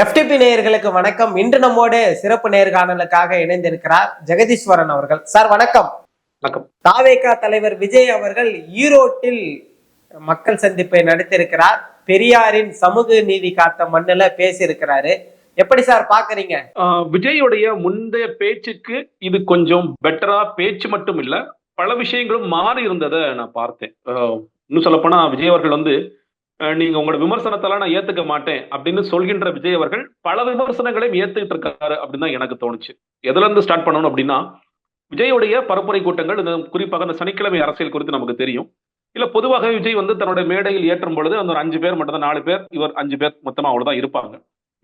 FTP நேயர்களுக்கு வணக்கம். இன்று நம்மோடு சிறப்பு நேர்காணலுக்காக இணைந்திருக்கிறார் ஜெகதீஸ்வரன் அவர்கள். சார் வணக்கம். வணக்கம். தாவேகா தலைவர் விஜய் அவர்கள் ஈரோட்டில் மக்கள் சந்திப்பை நடத்தியிருக்கிறார். பெரியாரின் சமூக நீதி காத்த மண்ணுல பேசியிருக்கிறாரு. எப்படி சார் பாக்குறீங்க? விஜயுடைய முந்தைய பேச்சுக்கு இது கொஞ்சம் பெட்டரா, பேச்சு மட்டும் இல்ல பல விஷயங்களும் மாறி இருந்ததை நான் பார்த்தேன். இன்னும் சொல்ல போனா விஜய் அவர்கள் நீங்க உங்களோட விமர்சனத்தெல்லாம் நான் ஏத்துக்க மாட்டேன் அப்படின்னு சொல்கின்ற விஜய் அவர்கள் பல விமர்சனங்களையும் ஏத்துக்கிட்டு இருக்காரு அப்படின்னு தான் எனக்கு தோணுச்சு. எதுல இருந்து ஸ்டார்ட் பண்ணணும் அப்படின்னா, விஜயுடைய பரப்புரை கூட்டங்கள், குறிப்பாக அந்த சனிக்கிழமை அரசியல் குறித்து நமக்கு தெரியும். இல்ல பொதுவாக விஜய் தன்னுடைய மேடையில் ஏற்றும் பொழுது அந்த ஒரு 5 பேர் மட்டும் தான், 4 பேர், இவர் 5 பேர் மொத்தமா அவ்வளவுதான் இருப்பாங்க.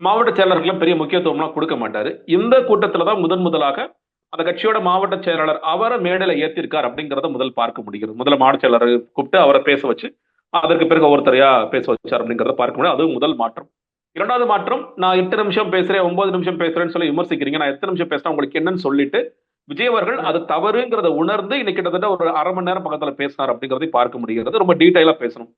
மாவட்ட செயலாளர்களும் பெரிய முக்கியத்துவம்லாம் கொடுக்க மாட்டாரு. இந்த கூட்டத்துலதான் முதலாக அந்த கட்சியோட மாவட்ட செயலாளர் அவரை மேடையில ஏத்திருக்கார் அப்படிங்கறத முதல் பார்க்க முடிகிறது. முதல்ல மாவட்ட செயலாளர் கூப்பிட்டு அவரை பேச வச்சு அதற்கு பிறகு ஒவ்வொருத்தரையா பேச வச்சார் அப்படிங்கறத பார்க்க முடியும். அது முதல் மாற்றம். இரண்டாவது மாற்றம், நான் 8 நிமிஷம் பேசுறேன், 9 நிமிஷம் பேசுறேன்னு சொல்லி விமர்சிக்கிறீங்க. நான் எத்தனை நிமிஷம் பேசுறேன் உங்களுக்கு என்னன்னு சொல்லிட்டு விஜய் அவர்கள் அது தவறுங்கிறத உணர்ந்து இன்னைக்கு கிட்டத்தட்ட ஒரு அரை மணி நேரம் பக்கத்துல பேசினார் அப்படிங்கறதை பார்க்க முடிகிறது. ரொம்ப டீடைலா பேசணும்.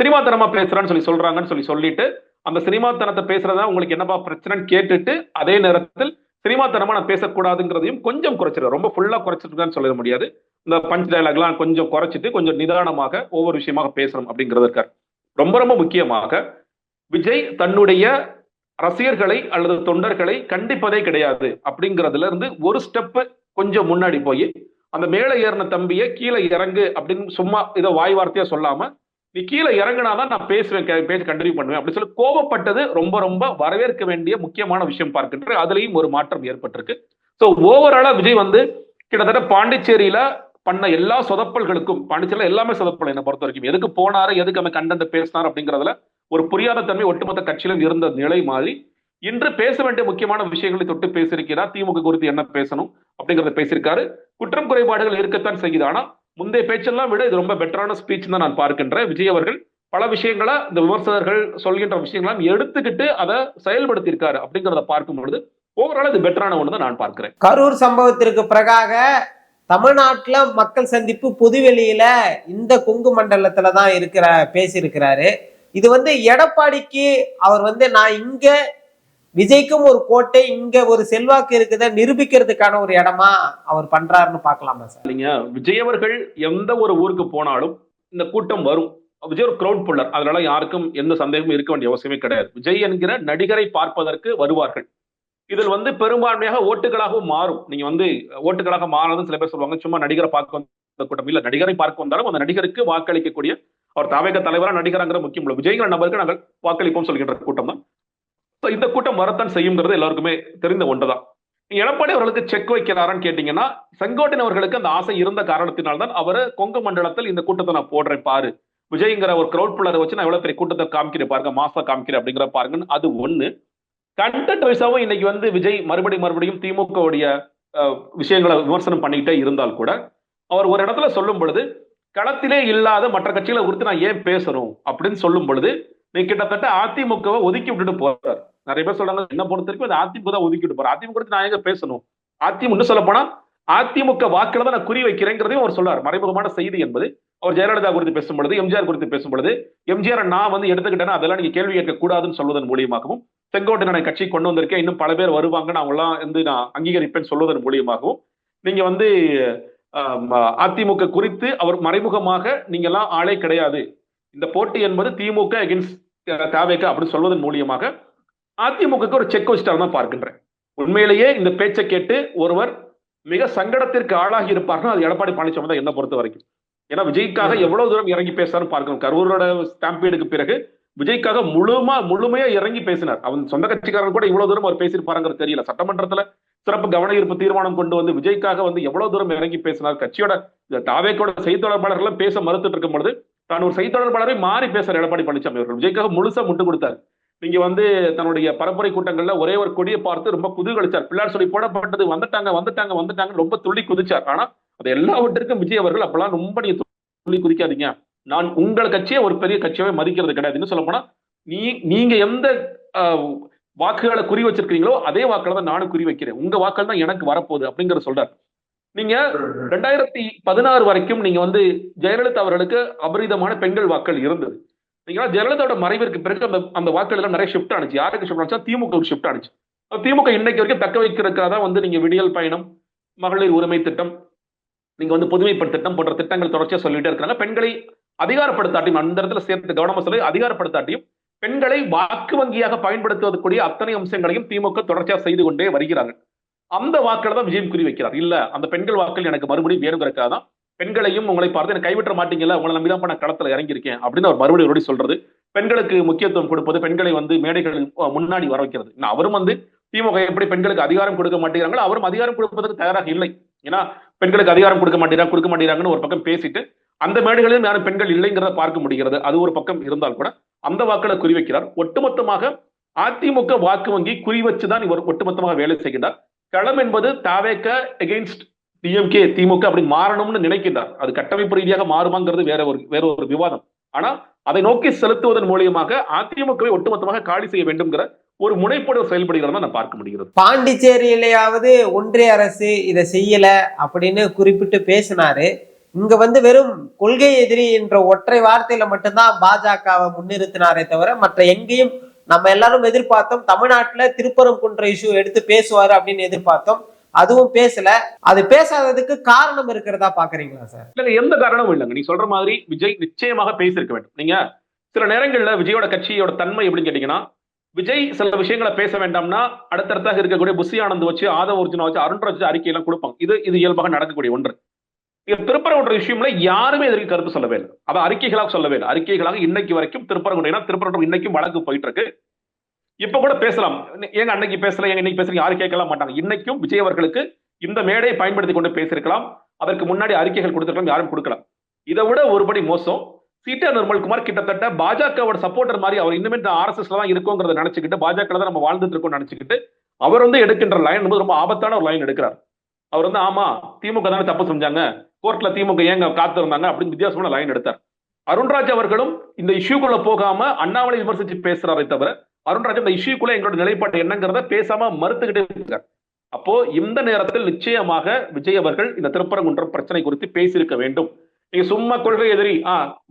சினிமாத்தனமா பேசுறான்னு சொல்றாங்கன்னு சொல்லிட்டு அந்த சினிமாத்தனத்தை பேசுறதா உங்களுக்கு என்னப்பா பிரச்சனைன்னு கேட்டுட்டு அதே நேரத்தில் சினிமாத்தனமா நான் பேசக்கூடாதுங்கிறதையும் கொஞ்சம் குறைச்சிருக்காரு. ரொம்ப ஃபுல்லா குறைச்சிருக்கான்னு சொல்ல முடியாது. இந்த பஞ்ச் டைலாக்லாம் கொஞ்சம் குறைச்சிட்டு கொஞ்சம் நிதானமாக ஒவ்வொரு விஷயமாக பேசணும் அப்படிங்கிறது இருக்காரு. ரொம்ப ரொம்ப முக்கியமாக விஜய் தன்னுடைய ரசிகர்களை அல்லது தொண்டர்களை கண்டிப்பதே கிடையாது அப்படிங்கிறதுல இருந்து ஒரு ஸ்டெப் கொஞ்சம் முன்னாடி போய் அந்த மேலே ஏறின தம்பியை கீழே இறங்கு அப்படின்னு சும்மா இதை வாய் வார்த்தையா சொல்லாம, நீ கீழே இறங்கினாதான் நான் பேசுவேன், பேச கண்டினியூ பண்ணுவேன் அப்படின்னு சொல்லி கோபப்பட்டது ரொம்ப ரொம்ப வரவேற்க வேண்டிய முக்கியமான விஷயம் பார்க்கின்ற. அதுலயும் ஒரு மாற்றம் ஏற்பட்டிருக்கு. சோ ஓவராலா விஜய் கிட்டத்தட்ட பாண்டிச்சேரியில பண்ண எல்லா சொதப்பல்களுக்கும், பாண்டிச்சேரியில எல்லாமே சொதப்பல் என்ன பொறுத்த வரைக்கும், எதுக்கு போனாரு, எதுக்கு அவன் கண்டென்ட் பேசினார் அப்படிங்கிறதுல ஒரு புரியாத தன்மை ஒட்டுமொத்த கட்சியிலும் இருந்த நிலை மாதிரி இன்று பேச வேண்டிய முக்கியமான விஷயங்களை தொட்டு பேசியிருக்கிறார். திமுக குறித்து என்ன பேசணும் அப்படிங்கறத பேசியிருக்காரு. குற்றம் குறைபாடுகள் இருக்கத்தான் செய்யுது. ஆனா முந்தைய பேச்செல்லாம் விட இது ரொம்ப பெட்டரான ஸ்பீச் தான் நான் பார்க்கின்றேன். விஜய் அவர்கள் பல விஷயங்களை இந்த விமர்சகர்கள் சொல்கின்ற விஷயங்களாம் எடுத்துக்கிட்டு அதை செயல்படுத்தியிருக்காரு அப்படிங்கிறத பார்க்கும் பொழுது ஓவரால் இது பெட்டரான ஒன்று தான் நான் பார்க்கிறேன். கரூர் சம்பவத்திற்கு பிறகாக தமிழ்நாட்டுல மக்கள் சந்திப்பு புதுவெளியில இந்த கொங்கு மண்டலத்துலதான் பேசியிருக்கிறாரு. இது எடப்பாடிக்கு அவர் நான் இங்க விஜய்க்கும் ஒரு கோட்டை, இங்க ஒரு செல்வாக்கு இருக்குத நிரூபிக்கிறதுக்கான ஒரு இடமா அவர் பண்றாருன்னு பாக்கலாமா சார்? இல்லைங்க, விஜய் அவர்கள் எந்த ஒரு ஊருக்கு போனாலும் இந்த கூட்டம் வரும். விஜய் ஒரு கிரௌட் புல்லர், அதனால யாருக்கும் எந்த சந்தேகமும் இருக்க வேண்டிய அவசியமே கிடையாது. விஜய் என்கிற நடிகரை பார்ப்பதற்கு வருவார்கள். இதில் பெரும்பான்மையாக ஓட்டுகளாகவும் மாறும். நீங்க ஓட்டுகளாக மாறுறது சில பேர் சொல்லுவாங்க, சும்மா நடிகரை பார்க்க வந்த கூட்டம் இல்ல. நடிகரை பார்க்க வந்தாலும் அந்த நடிகருக்கு வாக்களிக்கக்கூடிய, அவர் தாவேக தலைவரா நடிகராங்கிற முக்கியம் இல்லை, விஜய்ங்கிற நபருக்கு நாங்கள் வாக்களிப்போம் சொல்கின்ற கூட்டம் தான். இந்த கூட்டம் வரத்தான் செய்யுங்கிறது எல்லாருக்குமே தெரிந்த ஒன்றுதான். எடப்பாடி அவர்களுக்கு செக் வைக்கிறாரான்னு கேட்டீங்கன்னா, செங்கோட்டையன் அவர்களுக்கு அந்த ஆசை இருந்த காரணத்தினால்தான் அவர் கொங்கு மண்டலத்தில் இந்த கூட்டத்தை நான் போடுறேன் பாரு, விஜய்ங்கிற ஒரு கிரௌட் புல்லரை வச்சு நான் எவ்வளவு பெரிய கூட்டத்தை காமிக்கிறேன் பாருங்க, மாசா காமிக்கிறேன் அப்படிங்கிற பாருங்கன்னு. அது ஒண்ணு. கண்டென்ட் வைஸாவும் இன்னைக்கு விஜய் மறுபடியும் திமுகவுடைய விஷயங்களை விமர்சனம் பண்ணிக்கிட்டே இருந்தால் கூட அவர் ஒரு இடத்துல சொல்லும் பொழுது, களத்திலே இல்லாத மற்ற கட்சிகளை குறித்து நான் ஏன் பேசணும் அப்படின்னு சொல்லும் பொழுது நீ கிட்டத்தட்ட அதிமுகவை ஒதுக்கி விட்டுட்டு போறாரு. நிறைய பேர் சொல்றாங்க, என்ன பொறுத்த வரைக்கும் அது அதிமுக தான் ஒதுக்கிட்டு போறாரு, அதிமுக குறித்து நான் எங்க பேசணும், அதிமுக சொல்ல போனா அதிமுக வாக்குல தான் நான் குறி வைக்கிறேங்கிறதையும் அவர் சொல்றாரு. மறைமுகமான செய்தி என்பது அவர் ஜெயலலிதா குறித்து பேசும் பொழுது, எம்ஜிஆர் குறித்து பேசும் பொழுது, எம்ஜிஆர் நான் எடுத்துக்கிட்டேன்னா அதெல்லாம் நீங்க கேள்வி கேட்க கூடாதுன்னு சொல்வதன் மூலியமாகவும், செங்கோட்டையனை கட்சி கொண்டு வந்திருக்கேன், இன்னும் பல பேர் வருவாங்க, நான் அவங்களாம் நான் அங்கீகரிப்பேன் சொல்வதன் மூலியமாகவும் நீங்க அதிமுக குறித்து அவர் மறைமுகமாக நீங்க எல்லாம் ஆளே கிடையாது, இந்த போட்டி என்பது திமுக அகென்ஸ்ட் தாவேகா அப்படின்னு சொல்வதன் மூலியமாக அதிமுக ஒரு செக் வச்சுட்டார் தான் பார்க்கின்றேன். உண்மையிலேயே இந்த பேச்சை கேட்டு ஒருவர் மிக சங்கடத்திற்கு ஆளாகி இருப்பார்கள், அது எடப்பாடி பழனிசாமி தான் என்ன பொறுத்த வரைக்கும். ஏன்னா விஜய்க்காக எவ்வளவு தூரம் இறங்கி பேசுறாரு பார்க்கணும். கரூரோட ஸ்டாம்பீடுக்கு பிறகு விஜய்க்காக முழுமையா இறங்கி பேசினார். அவன் சொந்த கட்சிக்காரன் கூட இவ்வளவு தூரம் அவர் பேசியிருப்பாருங்கிறது தெரியல. சட்டமன்றத்துல சிறப்பு கவன ஈர்ப்பு தீர்மானம் கொண்டு விஜய்க்காக எவ்வளவு தூரம் இறங்கி பேசினார். கட்சியோட தாவேக்கோட செய்தி தொடர்பாளர்கள் பேச மறுத்துட்டு இருக்கும் பொழுது தான் ஒரு செய்தி தொடர்பாளரை மாறி பேசுற எடப்பாடி பழனிசாமி அவர்கள் விஜய்க்காக முழுசா முட்டு கொடுத்தார். நீங்க தன்னுடைய பரப்புரை கூட்டங்கள்ல ஒரே ஒரு கொடியை பார்த்து ரொம்ப குதூகலிச்சார். பிள்ளார் சொல்லி போடப்பட்டது வந்துட்டாங்க ரொம்ப துள்ளி குதிச்சார். ஆனா அது எல்லாவற்றிற்கும் விஜய் அவர்கள் அப்பெல்லாம் ரொம்ப நீங்க துள்ளி குதிக்காதீங்க, நான் உங்கள் கட்சியை ஒரு பெரிய கட்சியாவே மதிக்கிறது கிடையாது. இன்னும் சொல்ல போனா நீங்க எந்த வாக்குகளை குறி வச்சிருக்கீங்களோ அதே வாக்குகளை தான் நானும் குறி வைக்கிறேன், உங்க வாக்கள் தான் எனக்கு வரப்போகுது அப்படிங்கறத சொல்றாரு. நீங்க 2016 வரைக்கும் நீங்க ஜெயலலிதா அவர்களுக்கு அபரிதமான பெண்கள் வாக்கள் இருந்தது. நீங்க ஜெயலலிதாவோட மறைவிற்கு பிறகு அந்த அந்த வாக்குகள் எல்லாம் நிறைய ஷிஃப்ட் ஆனிச்சு. யாருக்கு ஷிஃப்ட் ஆனிச்சா திமுக ஷிஃப்ட் ஆனிச்சு. திமுக இன்னைக்கு வரைக்கும் தக்க வைக்கிறதுக்காக தான் வந்து நீங்க விடியல் பயணம், மகளிர் உரிமை திட்டம், நீங்க வந்து புதுமைப்பெண் திட்டம் போன்ற திட்டங்கள் தொடர்ச்சியா சொல்லிட்டே இருக்காங்க. பெண்களை அதிகாரப்படுத்தாட்டியும் அந்த இடத்துல சேர்த்து கவனமா சொல்லி அதிகாரப்படுத்தாட்டியும் பெண்களை வாக்கு வங்கியாக பயன்படுத்துவதற்குரிய அத்தனை அம்சங்களையும் திமுக தொடர்ச்சியா செய்து கொண்டே வருகிறார்கள். அந்த வாக்களை தான் விஜயம் குறி வைக்கிறார். இல்ல அந்த பெண்கள் வாக்கள் எனக்கு மறுபடியும் வேணுங்கிறக்காக தான் பெண்களையும் உங்களை பார்த்து எனக்கு கைவிட்ட மாட்டீங்கல்ல, உங்களை நம்பிதான் நான் களத்துல இறங்கியிருக்கேன் அப்படின்னு அவர் மறுபடியும் சொல்றது. பெண்களுக்கு முக்கியத்துவம் கொடுப்பது, பெண்களை வந்து மேடைகளில் முன்னாடி வர வைக்கிறது. அவரும் வந்து திமுக எப்படி பெண்களுக்கு அதிகாரம் கொடுக்க மாட்டேங்கிறாங்களோ அவரும் அதிகாரம் கொடுப்பதற்கு தயாராக இல்லை. ஏன்னா பெண்களுக்கு அதிகாரம் கொடுக்க மாட்டேங்கிறாங்கன்னு ஒரு பக்கம் பேசிட்டு அந்த மேடைகளிலும் யாரும் பெண்கள் இல்லைங்கிறத பார்க்க முடிகிறது. அது ஒரு பக்கம் இருந்தால் கூட அந்த வாக்களை குறிவைக்கிறார். ஒட்டுமொத்தமாக அதிமுக வாக்கு வங்கி குறி வச்சுதான் இவர் ஒட்டுமொத்தமாக வேலை செய்கின்றார். களம் என்பது தாவேக எகெயின்ஸ்ட் டிஎம்கே திமுக அப்படி மாறணும்னு நினைக்கின்றார். அது கட்டமைப்பு ரீதியாக மாறுமாங்கிறது வேற ஒரு விவாதம். ஆனா அதை நோக்கி செலுத்துவதன் மூலியமாக அதிமுகவை ஒட்டுமொத்தமாக காலி செய்ய வேண்டும்ங்கிற ஒரு முனைப்போடு செயல்படுகிறதா நான் பார்க்க முடிகிறது. பாண்டிச்சேரியிலேயாவது ஒன்றிய அரசு இதை செய்யல அப்படின்னு குறிப்பிட்டு பேசினாரு. இங்க வந்து வெறும் கொள்கை எதிரி என்ற ஒற்றை வார்த்தையில மட்டும்தான் பாஜகவை முன்னிறுத்தினாரே தவிர மற்ற எங்கேயும் நம்ம எல்லாரும் எதிர்பார்த்தோம் தமிழ்நாட்டுல திருப்பரங்குன்ற இஷ்யூ எடுத்து பேசுவாரு அப்படின்னு எதிர்பார்த்தோம். அதுவும் பேசல. அது பேசாததுக்கு காரணம் இருக்கிறதா பாக்குறீங்களா சார்? இல்லங்க, எந்த காரணமும் இல்லைங்க. நீ சொல்ற மாதிரி விஜய் நிச்சயமாக பேசியிருக்க வேண்டும். நீங்க சில நேரங்கள்ல விஜயோட கட்சியோட தன்மை எப்படின்னு கேட்டீங்கன்னா, விஜய் சில விஷயங்களை பேச வேண்டாம்னா அடுத்தடுத்தாக இருக்கக்கூடிய புஷி ஆனந்த் வச்சு, ஆதவ அர்ஜுனா வச்சு, அருண்ராஜ் அறிக்கையெல்லாம் கொடுப்பாங்க. இது இயல்பாக நடக்கக்கூடிய ஒன்று. திருப்பரங்குன்ற விஷயம்ல யாருமே இதற்கு கருத்து சொல்லவே இல்லை. அதை அறிக்கைகளாக சொல்லவே இல்லை. அறிக்கைகளாக இன்னைக்கு வரைக்கும் திருப்பரங்குன்றம் இன்னைக்கும் வழக்கு போயிட்டு இருக்கு. இப்ப கூட பேசலாம், ஏங்க அன்னைக்கு பேசல, ஏங்க இன்னைக்கு பேசுறீங்க, யாரும் கேட்கலாம் மாட்டாங்க. இன்னைக்கும் விஜய் அவர்களுக்கு இந்த மேடையை பயன்படுத்தி கொண்டு பேசியிருக்கலாம். அதற்கு முன்னாடி அறிக்கைகள் கொடுத்திருக்கலாம், யாரும் கொடுக்கலாம். இதை விட ஒருபடி மோசம், சீட்டா நிர்மல்குமார் கிட்டத்தட்ட பாஜகவோட சப்போர்ட்டர் மாதிரி அவர் இன்னுமே RSS தான் இருக்கோங்கிறத நினைச்சுக்கிட்டு, பாஜக தான் நம்ம வாழ்ந்துட்டு இருக்கோம் நினைச்சுக்கிட்டு அவர் வந்து எடுக்கின்ற லைன் ரொம்ப ஆபத்தான ஒரு லைன் எடுக்கிறார். அவர் வந்து ஆமா திமுக தானே தப்பு செஞ்சாங்க, கோர்ட்ல திமுக ஏங்க காத்து இருந்தாங்க அப்படின்னு வித்தியாசமான லைன் எடுத்தார். அருண்ராஜ் அவர்களும் இந்த இஷ்யூக்குள்ள போகாம அண்ணாமலை விமர்சிச்சு பேசுறாரே தவிர அருண்ராஜ் இந்த இஷ்யூக்குள்ள எங்களோட நிலைப்பாடு என்னங்கிறத பேசாம மறுத்துக்கிட்டே இருக்கார். அப்போ இந்த நேரத்தில் நிச்சயமாக விஜய் அவர்கள் இந்த திருப்பரங்குன்றம் பிரச்சனை குறித்து பேசியிருக்க வேண்டும். நீங்க சும்மா கொள்கை எதிரி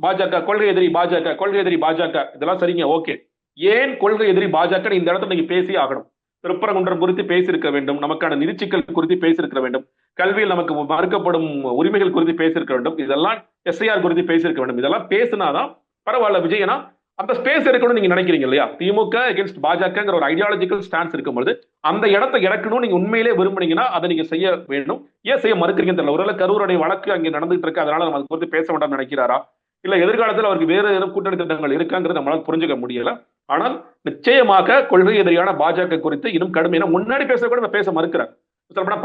பாஜக, கொள்கை எதிரி பாஜக, கொள்கை எதிரி பாஜக, இதெல்லாம் சரிங்க, ஓகே. ஏன் கொள்கை எதிரி பாஜக இந்த இடத்துல நீங்க பேசி ஆகணும்? திருப்பரங்குன்றம் குறித்து பேசியிருக்க வேண்டும், நமக்கான நிதிச்சிக்கல் குறித்து பேசியிருக்க வேண்டும், கல்வியில் நமக்கு மறுக்கப்படும் உரிமைகள் குறித்து பேசியிருக்க வேண்டும், இதெல்லாம் SIR குறித்து பேசியிருக்க வேண்டும். இதெல்லாம் பேசினாதான் பரவாயில்ல விஜய். ஏன்னா அந்த ஸ்பேஸ் இருக்கணும்னு நீங்க நினைக்கிறீங்க இல்லையா? திமுக அகேன்ஸ்ட் பாஜகங்கிற ஒரு ஐடியாலஜிக்கல் ஸ்டான்ஸ் இருக்கும்போது அந்த இடத்தை இறக்கணும் நீங்க உண்மையிலே விரும்புனீங்கன்னா அதை நீங்க செய்ய வேண்டும். ஏன் செய்ய மறுக்கிறீங்கன்னு தெரியல. ஒருவேளை கரூருடைய வழக்கு அங்கே நடந்துட்டு இருக்கு, அதனால நம்ம அதை குறித்து பேச வேண்டாம்னு நினைக்கிறாரா? இல்ல எதிர்காலத்தில் அவருக்கு வேறு ஏதும் கூட்டணி திட்டங்கள் இருக்காங்கிறது நம்மளால புரிஞ்சுக்க முடியல. ஆனால் நிச்சயமாக கொள்கை எதிரியான பாஜக குறித்து இன்னும் கடுமையான முன்னாடி பேச கூட பேச மறுக்கிறார்.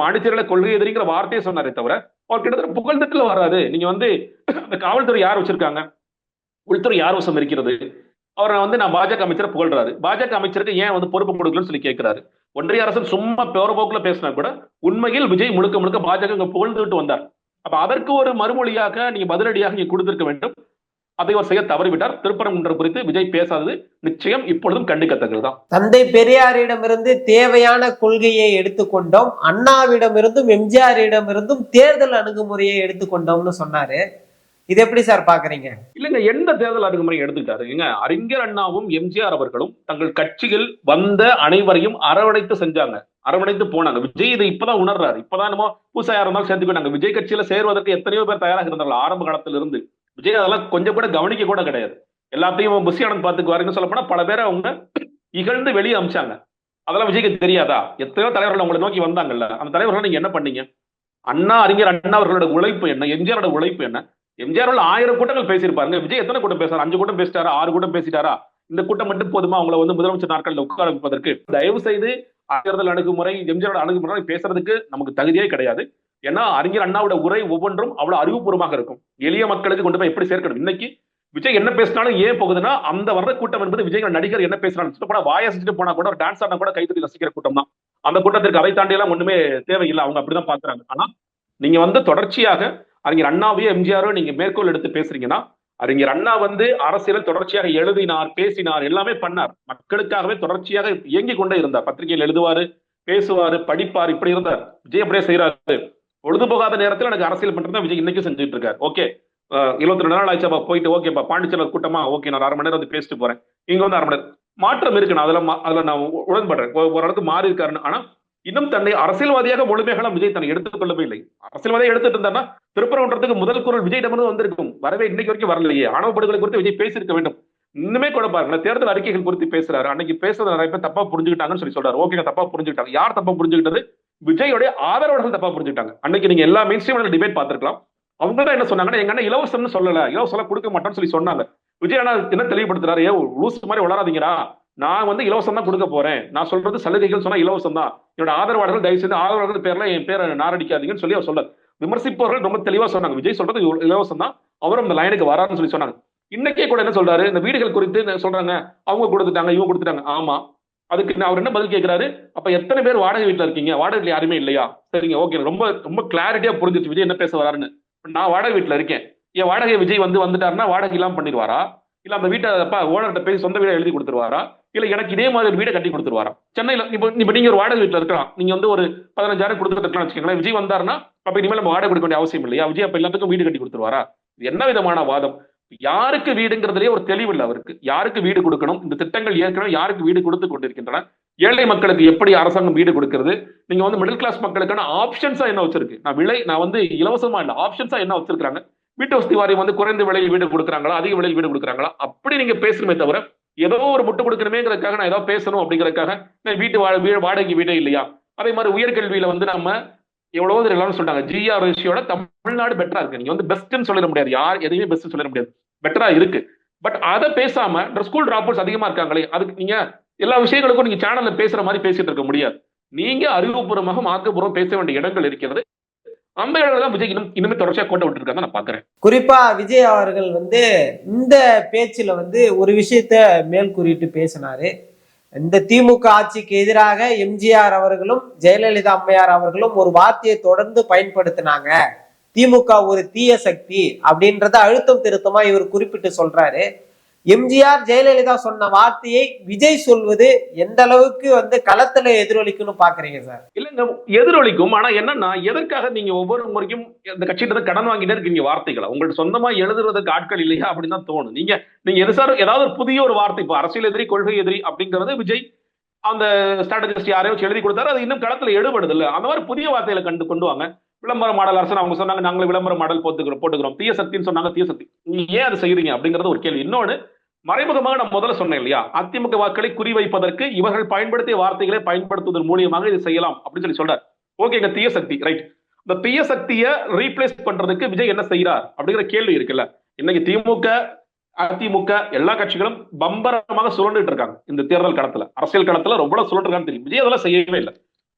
பாண்டிச்சேரியில கொள்கை எதிரிங்கிற வார்த்தையை சொன்னாரே தவிர அவர் கிட்டத்தட்ட புகழ்ந்துட்டுல வராது. நீங்க வந்து அந்த காவல்துறை யார் வச்சிருக்காங்க, உள்துறை யார் வசம் இருக்கிறது, அவரை வந்து நான் பாஜக அமைச்சரை புகழ்றாரு. பாஜக அமைச்சருக்கு ஏன் வந்து பொறுப்பு கொடுக்கலன்னு சொல்லி கேட்கிறாரு. ஒன்றிய அரசு சும்மா பேர போக்குல பேசினா கூட உண்மையில் விஜய் முழுக்க முழுக்க பாஜக புகழ்ந்துட்டு வந்தார். அப்ப அதற்கு ஒரு மறுமொழியாக நீங்க பதிலடியாக நீங்க கொடுத்திருக்க வேண்டும். அதை அவர் செய்ய தவறிவிட்டார். திருப்பரங்குன்றம் குறித்து விஜய் பேசாதது நிச்சயம் இப்பொழுதும் கண்டிக்கத்தக்கதுதான். தந்தை பெரியாரிடமிருந்து தேவையான கொள்கையை எடுத்துக்கொண்டோம், அண்ணாவிடமிருந்தும் எம்ஜிஆரிடமிருந்தும் தேர்தல் அணுகுமுறையை எடுத்துக்கொண்டோம்னு சொன்னாரு. இது எப்படி சார் பாக்குறீங்க? இல்லங்க, எந்த தேர்தல் அணுகுமுறை எடுத்துக்கிட்டாருங்க? அறிஞர் அண்ணாவும் எம்ஜிஆர் அவர்களும் தங்கள் கட்சியில் வந்த அனைவரையும் அரவணைத்து செஞ்சாங்க, அரவணைத்து போனாங்க. விஜய் இதை இப்பதான் உணர்றாரு. இப்பதான் நம்ம புதுசா இருந்தாலும் சேர்த்துக்கிட்டாங்க. விஜய் கட்சியில சேர்வதற்கு எத்தனையோ பேர் தயாராக இருந்தார்கள் ஆரம்ப காலத்துல இருந்து. விஜய் அதெல்லாம் கொஞ்சம் கூட கவனிக்க கூட கிடையாது. எல்லாத்தையும் புஷி ஆனந்த் பாத்துக்குவாருன்னு சொல்ல போனா பல பேரை அவங்க இகழ்ந்து வெளியே அமிச்சாங்க. அதெல்லாம் விஜய்க்கு தெரியாதா? எத்தனையோ தலைவர்கள் உங்களை நோக்கி வந்தாங்கல்ல, அந்த தலைவர்கள் நீங்க என்ன பண்ணீங்க? அறிஞர் அண்ணா அவர்களோட உழைப்பு என்ன, எம்ஜிஆரோட உழைப்பு என்ன? எம்ஜிஆர் 1000 கூட்டங்கள் பேசியிருப்பாருங்க. விஜய் எத்தனை கூட்டம் பேசுறாரு? 5 கூட்டம் பேசிட்டாரா? 6 கூட்டம் பேசிட்டாரா? இந்த கூட்டம் மட்டும் போதுமா அவங்களை வந்து முதலமைச்சர் நாட்களில் உட்கார வைப்பதற்கு? தயவு செய்து தேர்தல் அணுகுமுறை, எம்ஜிஆரோட அணுகுமுறை பேசுறதுக்கு நமக்கு தகுதியே கிடையாது. ஏன்னா அறிஞர் அண்ணாவோட உரை ஒவ்வொன்றும் அவ்வளவு அறிவுபூர்வமாக இருக்கும். எளிய மக்களுக்கு கொண்டு போய் எப்படி சேர்க்கணும். இன்னைக்கு விஜய் என்ன பேசினாலும் ஏன் போகுதுன்னா அந்த வர்ற கூட்டம் என்பது விஜய் நடிகர் என்ன பேசுறான்னு போனா வாய செஞ்சுட்டு போனா கூட ஒரு டான்ஸ் ஆனா கூட கைத்தறி ரசிக்கிற கூட்டம் தான். அந்த கூட்டத்திற்கு அதை தாண்டி எல்லாம் ஒண்ணுமே தேவையில்லை. அவங்க அப்படிதான் பாக்குறாங்க. ஆனா நீங்க வந்து தொடர்ச்சியாக அறிஞர் அண்ணாவையோ எம்ஜிஆரோ நீங்க மேற்கோள் எடுத்து பேசுறீங்கன்னா, அறிஞர் அண்ணா வந்து அரசியல் தொடர்ச்சியாக எழுதினார், பேசினார், எல்லாமே பண்ணார். மக்களுக்காகவே தொடர்ச்சியாக இயங்கிக் கொண்டே இருந்தார். பத்திரிகையில் எழுதுவாரு, பேசுவாரு, படிப்பார், இப்படி இருந்தார். விஜய் அப்படியே செய்யறாரு. பொழுது போகாத நேரத்தில் எனக்கு அரசியல் பண்றதா விஜய் இன்னைக்கும் செஞ்சுட்டு இருக்காரு. ஓகே, 22 நாள் ஆயிடுச்சா போயிட்டு ஓகேப்பா பாண்டிச்சேரியில் கூட்டமா ஓகே நான் 1/2 மணி நேரம் வந்து பேசிட்டு போறேன், இங்க வந்து 1/2 மணி நேரம் மாற்றம் இருக்கு. நான் அதுல நான் உடன்படுறேன், ஓரளவுக்கு மாறி இருக்காருன்னு. ஆனா இன்னும் தன்னை அரசியல்வாதியாக முழுமையாக விஜய் தன்னை எடுத்துக் கொள்ளவே இல்லை. அரசியல்வாதியாக எடுத்துட்டு இருந்தாருன்னா திருப்பரங்குன்றத்துக்கு முதல் குரல் விஜயிடமிருந்து வந்திருக்கும். வரவே இன்னைக்கு வரைக்கும் வரலையே. ஆணவ படுகொலை குறித்து விஜய் பேசியிருக்க வேண்டும். இன்னுமே கூட பாருங்க, தேர்தல் அறிக்கைகள் குறித்து பேசுறாரு. அன்னைக்கு பேசுறது நிறைய பேர் தப்பா புரிஞ்சுக்கிட்டாங்கன்னு சொல்லி சொல்றாரு. ஓகேங்க, தப்பா புரிஞ்சுக்கிட்டாங்க. யார் தப்பா புரிஞ்சுக்கிட்டது? விஜயோடைய ஆதரவாளர்கள் தப்பா புரிஞ்சுக்கிட்டாங்க. அன்னைக்கு நீங்க எல்லா மெயின் ஸ்ட்ரீம் டிபேட் பார்த்திருக்கலாம். அவங்க தான் என்ன சொன்னாங்கன்னா, எங்க அண்ணன் இலவசம்னு சொல்லல, இலவசம் கொடுக்க மாட்டோம்னு சொல்லி சொன்னாங்க. விஜய் அண்ணா என்ன தெளிவுபடுத்துறாரு, லூஸ் மாதிரி வளராதீங்கடா, நான் வந்து இலவசம் தான் கொடுக்க போறேன், நான் சொல்றது சலுகைகள் சொன்னா இலவசம் தான், என்னோட ஆதரவாளர்கள் தயவு செய்து ஆதரவாளர்கள் பேர்ல என் பேரை நாரடிக்காதீங்கன்னு சொல்லி அவர் சொல்ல. விமர்சிப்பவர்கள் ரொம்ப தெளிவா சொன்னாங்க, விஜய் சொல்றது இலவசம் தான், அவரும் இந்த லைனுக்கு வராருன்னு சொல்லி சொன்னாங்க. இன்னைக்கே கூட என்ன சொல்றாரு, இந்த வீடுகள் குறித்து சொல்றாங்க, அவங்க கொடுத்துட்டாங்க இவங்க கொடுத்துட்டாங்க. ஆமா, அதுக்கு அவர் என்ன பதில் கேட்கிறாரு, அப்ப எத்தனை பேர் வாடகை வீட்டுல இருக்கீங்க, வாடகை வீட்டுல யாருமே இல்லையா? சரிங்க, ஓகே, ரொம்ப ரொம்ப கிளாரிட்டியா புரிஞ்சிச்சு விஜய் என்ன பேச வராருன்னு. நான் வாடகை வீட்டுல இருக்கேன், என் வாடகை விஜய் வந்துட்டாருன்னா வாடகை இல்லாம பண்ணிடுவாரா, இல்ல அந்த வீட்டை ஓனர்கிட்ட பேசி சொந்த வீடை எழுதி கொடுத்துருவாரா, இல்ல எனக்கு இதே மாதிரி ஒரு வீடை கட்டி கொடுத்துருவாரா? சென்னையில இப்ப நீங்க ஒரு வாடகை வீட்டுல இருக்கலாம், நீங்க வந்து ஒரு 15,000 கொடுத்துருக்கலாம் வச்சுக்கோங்களேன். விஜய் வந்தாருன்னா அப்ப இனிமேல் நம்ம வாடகை கொடுக்க வேண்டிய அவசியம் இல்லையா? விஜய் அப்ப எல்லாத்துக்கும் வீடு கட்டி கொடுத்துருவாரா? இது என்ன விதமான வாதம்? யாருக்கு வீடுங்கிறதுலயே ஒரு தெளிவு இல்லை அவருக்கு. யாருக்கு வீடு கொடுக்கணும், இந்த திட்டங்கள் ஏற்கனவே யாருக்கு வீடு கொடுத்து கொண்டிருக்கின்றன, ஏழை மக்களுக்கு எப்படி அரசாங்கம் வீடு கொடுக்கிறது, நீங்க வந்து மிடில் கிளாஸ் மக்களுக்கான ஆப்ஷன்ஸா என்ன வச்சிருக்கு, நான் வந்து இலவசமா இல்ல, ஆப்ஷன்ஸா என்ன வச்சிருக்காங்க, வீட்டு வசதி வாரியம் வந்து குறைந்த விலையில் வீடு கொடுக்குறாங்களா, அதிக விலையில் வீடு கொடுக்குறாங்களா, அப்படி நீங்க பேசணுமே தவிர ஏதோ ஒரு முட்டு கொடுக்கணுமேங்கிறதுக்காக நான் ஏதோ பேசணும் அப்படிங்கிறதுக்காக நான் வாடகை வீடே இல்லையா? அதே மாதிரி உயர்கல்வியில வந்து நம்ம எவ்வளவு எல்லாரும் சொல்றாங்க, ஜிஆர் ரேஷியோட தமிழ்நாடு பெட்டரா இருக்கு. நீங்க வந்து பெஸ்ட்னு சொல்லிட முடியாது, யார் எதையுமே பெஸ்ட் சொல்லிட முடியாது, பெட்டரா இருக்கு. பட் அதை பேசாம ஸ்கூல் டிராப் அவுட்ஸ் அதிகமா இருக்காங்களே, அதுக்கு நீங்க எல்லா விஷயங்களுக்கும் நீங்க சேனல்ல பேசுற மாதிரி பேசிட்டு இருக்க முடியாது. நீங்க அறிவுபூர்வமாக ஆக்கப்பூர்வம் பேச வேண்டிய இடங்கள் இருக்கிறது. அந்த இடத்துல தான் விஜய் இனிமே தொடர்ச்சியா கோட்டை விட்டு இருக்காங்க நான் பாக்குறேன். குறிப்பா விஜய் அவர்கள் வந்து இந்த பேச்சுல வந்து ஒரு விஷயத்த மேல் குறிட்டு பேசினாரு. இந்த திமுக ஆட்சிக்கு எதிராக எம்ஜிஆர் அவர்களும் ஜெயலலிதா அம்மையார் அவர்களும் ஒரு வார்த்தையை தொடர்ந்து பயன்படுத்தினாங்க, திமுக ஒரு தீய சக்தி அப்படின்றத அழுத்தம் திருத்தமா இவர் குறிப்பிட்டு சொல்றாரு. எம்ஜிஆர் ஜெயலலிதா சொன்ன வார்த்தையை விஜய் சொல்வது எந்த அளவுக்கு வந்து களத்துல எதிரொலிக்குன்னு பாக்குறீங்க சார்? இல்ல, எதிரொலிக்கும். ஆனா என்னன்னா, எதற்காக நீங்க ஒவ்வொரு முறைக்கும் இந்த கட்சிகிட்ட கடன் வாங்கிட்டே இருக்கீங்க வார்த்தைகளை? உங்களுக்கு சொந்தமா எழுதுறதுக்கு ஆட்கள் இல்லையா அப்படின்னு தான் தோணும். நீங்க ஏதாவது ஒரு புதிய ஒரு வார்த்தை, இப்போ அரசியல் எதிரி கொள்கை எதிரி அப்படிங்கறது விஜய் அந்த ஸ்ட்ராட்டஜிஸ்ட் யாரையோ எழுதி கொடுத்தாரு, அது இன்னும் களத்துல எடுபடுது இல்ல. அந்த மாதிரி புதிய வார்த்தைகளை கொண்டு வாங்க. விளம்பர மாடல் அரசு அவங்க சொன்னாங்க, நாங்களும் விளம்பர மாடல் போட்டுக்கிறோம், தீய சக்தின்னு சொன்னாங்க, தீய சக்தி, நீங்க ஏன் அதை செய்யறீங்க அப்படிங்கறது ஒரு கேள்வி. இன்னொன்னு, மறைமுகமாக நான் முதல்ல சொன்னேன் இல்லையா, அதிமுக வாக்களை குறிவைப்பதற்கு இவர்கள் பயன்படுத்திய வார்த்தைகளை பயன்படுத்துவதன் மூலியமாக இதை செய்யலாம் அப்படின்னு சொல்லி சொல்றாரு. ஓகேங்க, தீய சக்தி ரைட். இந்த தீய சக்தியை ரீப்ளேஸ் பண்றதுக்கு விஜய் என்ன செய்யறார் அப்படிங்கிற கேள்வி இருக்குல்ல. இன்னைக்கு திமுக அதிமுக எல்லா கட்சிகளும் பம்பரமாக சுழண்டுட்டு இருக்காங்க இந்த தேர்தல் களத்துல, அரசியல் களத்துல ரொம்ப சுழற்றுக்கான்னு தெரியும். விஜய் அதெல்லாம் செய்யவே இல்லை.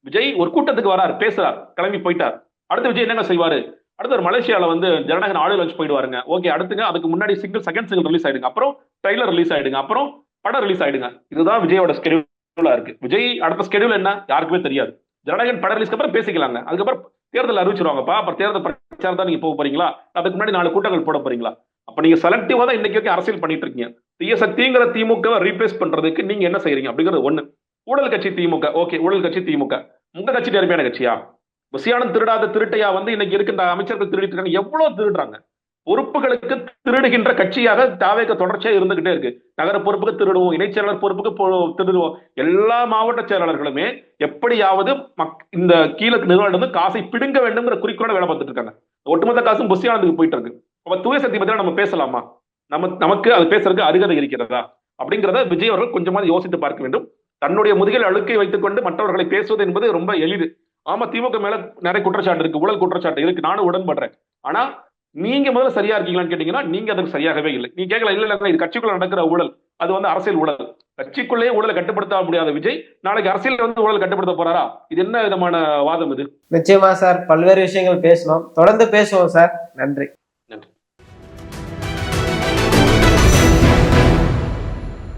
விஜய் ஒரு கூட்டத்துக்கு வராரு, பேசுறார், கிளம்பி போயிட்டார். அடுத்து விஜய் என்ன செய்வாரு, அடுத்து ஒரு மலேசியால வந்து ஜனநாயக ஆடியோ லான்ச் போயிடுவாருங்க. ஓகே, அடுத்துங்க அதுக்கு முன்னாடி செகண்ட் சிங்கிள் ரிலீஸ் ஆயிடுங்க, அப்புறம் ட்ரைலர் ரிலீஸ் ஆயிடுங்க, அப்புறம் படம் ரிலீஸ் ஆயிடுங்க. இதுதான் விஜயோட ஸ்கெடியூலா இருக்கு. விஜய் அடுத்த ஸ்கெடியூல் என்ன யாருக்குமே தெரியாது. ஜனநாயகன் படம் ரிலீஸ்க்கு அப்புறம் பேசிக்கலாங்க, அதுக்கப்புறம் தேர்தல் அறிவிச்சிருவாங்கப்பா, அப்புறம் தேர்தல் பிரச்சாரம் தான் நீங்க போக போறீங்களா, அதுக்கு முன்னாடி 4 கூட்டங்கள் போட போறீங்களா? அப்ப நீங்க செலக்டிவா தான் இன்னைக்கு வரைக்கும் அரசியல் பண்ணிட்டு இருக்கீங்க. தீய சக்திங்கிற திமுக ரீப்ளேஸ் பண்றதுக்கு நீங்க என்ன செய்யறீங்க அப்படிங்கிறது ஒண்ணு. ஊழல் கட்சி திமுக, ஓகே, ஊழல் கட்சி திமுக உங்க கட்சி நேர்மையான கட்சியா? புசியானம் திருடாத திருட்டையா வந்து இன்னைக்கு இருக்கின்ற அமைச்சர்கள் திருடிட்டு இருக்காங்க. எவ்வளவு திருடுறாங்க. பொறுப்புகளுக்கு திருடுகின்ற கட்சியாக தாவேக தொடர்ச்சியா இருந்துகிட்டே இருக்கு. நகர பொறுப்புக்கு திருடுவோம், இணைச்செயலாளர் பொறுப்புக்கு திருடுவோம். எல்லா மாவட்ட செயலாளர்களுமே எப்படியாவது இந்த கீழ நிறுவனம் காசை பிடுங்க வேண்டும்ங்கிற குறிக்கோளோட வேலை பார்த்துட்டு இருக்காங்க. ஒட்டுமொத்த காசும் புசியானதுக்கு போயிட்டு இருக்கு. அப்ப தூய சக்தி பத்தி நம்ம பேசலாமா? நமக்கு அது பேசுறதுக்கு அருகதை இருக்கிறதா அப்படிங்கிறத விஜய் அவர்கள் கொஞ்சமாவது யோசித்து பார்க்க வேண்டும். தன்னுடைய முதுகில் அழுக்கை வைத்துக் கொண்டு மற்றவர்களை பேசுவது என்பது ரொம்ப எளிது. ஆமா, திமுக மேல நிறைய குற்றச்சாட்டு இருக்கு, ஊழல் குற்றச்சாட்டு இருக்கு, நானும் உடன்படுறேன். ஆனா நீங்க முதல்ல சரியா இருக்கீங்களான்னு கேட்டீங்கன்னா நீங்க அதுக்கு சரியாகவே இல்லை. நீங்க கேட்கல, இல்ல இது கட்சிக்குள்ள நடக்கிற ஊழல், அது வந்து அரசியல் ஊழல். கட்சிக்குள்ளேயே ஊழலை கட்டுப்படுத்த முடியாத விஜய் நாளைக்கு அரசியல் வந்து ஊழல் கட்டுப்படுத்த போறாரா? இது என்ன விதமான வாதம் இது? நிச்சயமா சார், பல்வேறு விஷயங்கள் பேசணும், தொடர்ந்து பேசுவோம் சார். நன்றி.